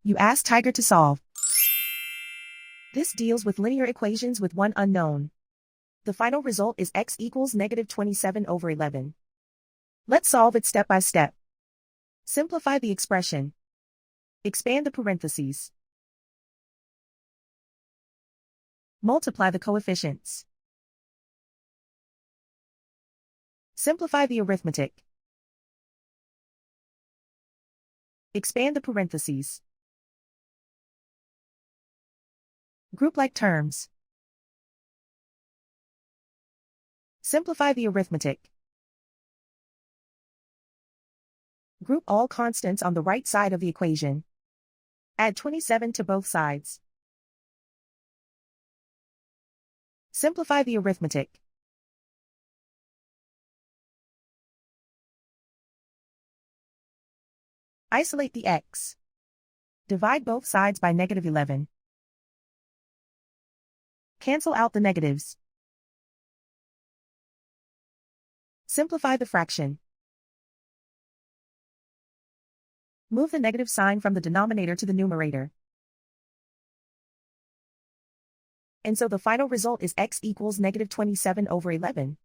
You ask Tiger to solve. This deals with linear equations with one unknown. The final result is x equals -27/11. Let's solve it step by step. Simplify the expression. Expand the parentheses. Multiply the coefficients. Simplify the arithmetic. Expand the parentheses. Group like terms. Simplify the arithmetic. Group all constants on the right side of the equation. Add 27 to both sides. Simplify the arithmetic. Isolate the x. Divide both sides by -11. Cancel out the negatives. Simplify the fraction. Move the negative sign from the denominator to the numerator. And so the final result is x equals -27/11.